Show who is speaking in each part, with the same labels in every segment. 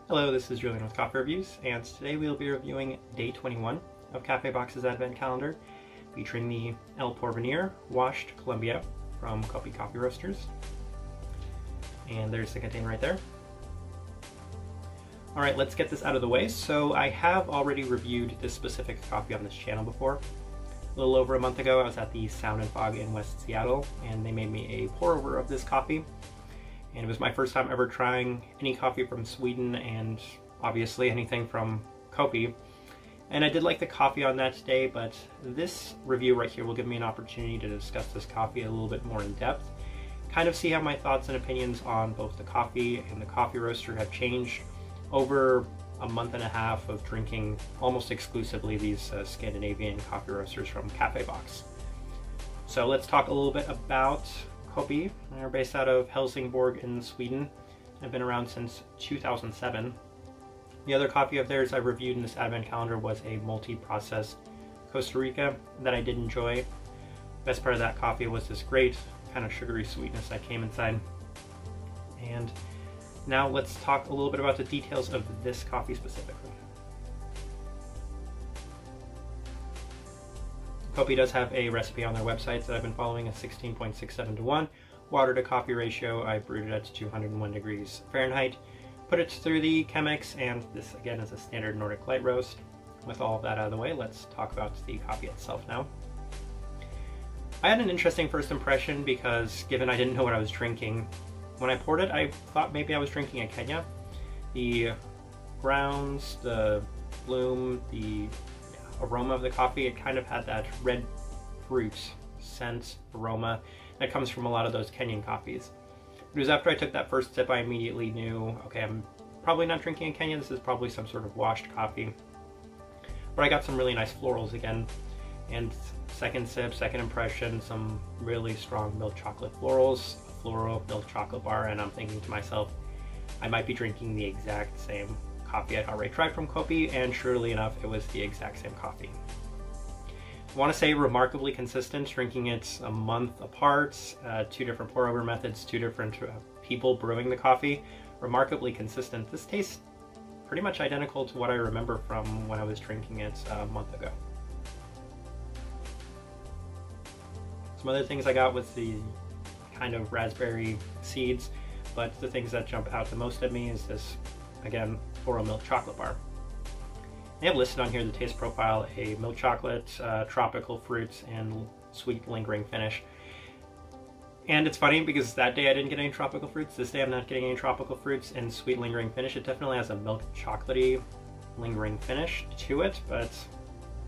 Speaker 1: Hello, this is Julian with Coffee Reviews, and today we'll be reviewing day 21 of KaffeBox's Advent Calendar, featuring the El Porvenir Washed Colombia from Koppi Coffee Roasters. And there's the container right there. Alright, let's get this out of the way. So I have already reviewed this specific coffee on this channel before. A little over a month ago, I was at the Sound and Fog in West Seattle, and they made me a pour-over of this coffee. And it was my first time ever trying any coffee from Sweden, and obviously anything from Koppi. And I did like the coffee on that day, but this review right here will give me an opportunity to discuss this coffee a little bit more in depth. Kind of see how my thoughts and opinions on both the coffee and the coffee roaster have changed over a month and a half of drinking almost exclusively these Scandinavian coffee roasters from KaffeBox. So let's talk a little bit about Koppi. They're based out of Helsingborg in Sweden. I've been around since 2007. The other coffee of theirs I reviewed in this advent calendar was a multi-processed Costa Rica that I did enjoy. Best part of that coffee was this great kind of sugary sweetness that came inside. And now let's talk a little bit about the details of this coffee specifically. Koppi does have a recipe on their website that I've been following, a 16.67 to 1 water to coffee ratio. I brewed it at 201 degrees Fahrenheit, put it through the Chemex, and this again is a standard Nordic light roast. With all of that out of the way, let's talk about the coffee itself now. I had an interesting first impression because given I didn't know what I was drinking, when I poured it I thought maybe I was drinking a Kenya. The grounds, the bloom, the aroma of the coffee, it kind of had that red fruit scent aroma that comes from a lot of those Kenyan coffees. It was after I took that first sip I immediately knew, okay, I'm probably not drinking a Kenya, this is probably some sort of washed coffee. But I got some really nice florals again, and second sip, second impression, some really strong milk chocolate florals, a floral milk chocolate bar, and I'm thinking to myself, I might be drinking the exact same coffee I'd already tried from Koppi, and surely enough, it was the exact same coffee. I want to say remarkably consistent, drinking it a month apart, two different pour-over methods, two different people brewing the coffee. Remarkably consistent. This tastes pretty much identical to what I remember from when I was drinking it a month ago. Some other things I got was the kind of raspberry seeds, but the things that jump out the most at me is this, again, floral milk chocolate bar. They have listed on here the taste profile, a milk chocolate, tropical fruits, and sweet lingering finish. And it's funny because that day I didn't get any tropical fruits, this day I'm not getting any tropical fruits and sweet lingering finish. It definitely has a milk chocolatey lingering finish to it, but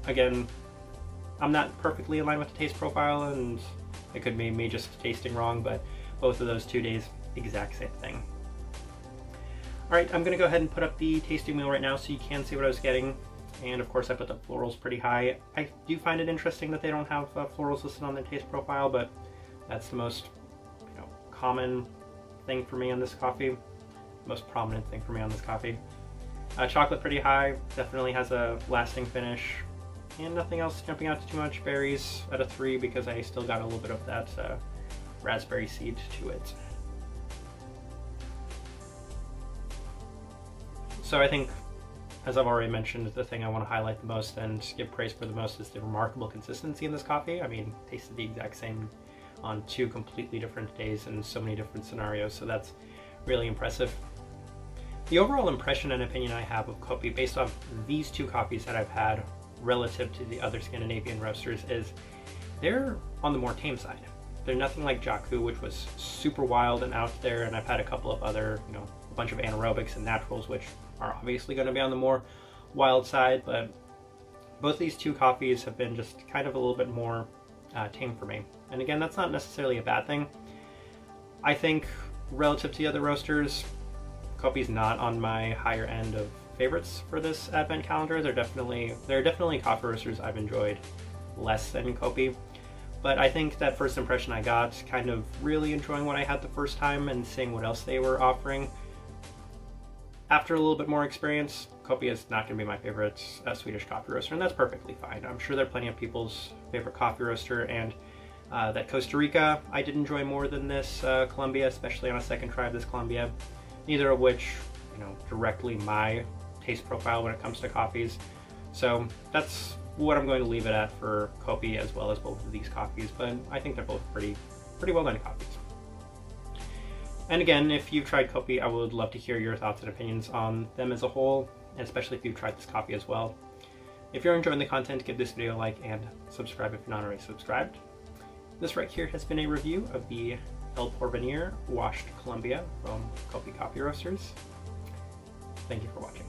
Speaker 1: again, I'm not perfectly in line with the taste profile, and it could be me just tasting wrong, but both of those 2 days, exact same thing. Alright, I'm going to go ahead and put up the tasting wheel right now so you can see what I was getting. And of course I put the florals pretty high. I do find it interesting that they don't have florals listed on their taste profile, but that's the most common thing for me on this coffee. Most prominent thing for me on this coffee. Chocolate pretty high, definitely has a lasting finish. And nothing else jumping out too much. Berries at a 3 because I still got a little bit of that raspberry seed to it. So I think, as I've already mentioned, the thing I want to highlight the most and give praise for the most is the remarkable consistency in this coffee. I mean, tasted the exact same on 2 completely different days in so many different scenarios, so that's really impressive. The overall impression and opinion I have of Koppi based on these 2 coffees that I've had relative to the other Scandinavian roasters is they're on the more tame side. They're nothing like Jakku, which was super wild and out there, and I've had a couple of other, a bunch of anaerobics and naturals, which are obviously going to be on the more wild side, but both these 2 coffees have been just kind of a little bit more tame for me. And again, that's not necessarily a bad thing. I think relative to the other roasters, Koppi's not on my higher end of favorites for this advent calendar. There are definitely coffee roasters I've enjoyed less than Koppi, but I think that first impression I got, kind of really enjoying what I had the first time and seeing what else they were offering, after a little bit more experience, Koppi is not going to be my favorite Swedish coffee roaster, and that's perfectly fine. I'm sure there are plenty of people's favorite coffee roaster, and that Costa Rica I did enjoy more than this Colombia, especially on a second try of this Colombia, neither of which directly my taste profile when it comes to coffees. So that's what I'm going to leave it at for Koppi as well as both of these coffees, but I think they're both pretty well done coffees. And again, if you've tried Koppi, I would love to hear your thoughts and opinions on them as a whole, and especially if you've tried this coffee as well. If you're enjoying the content, give this video a like and subscribe if you're not already subscribed. This right here has been a review of the El Porvenir Washed Colombia from Koppi Coffee Roasters. Thank you for watching.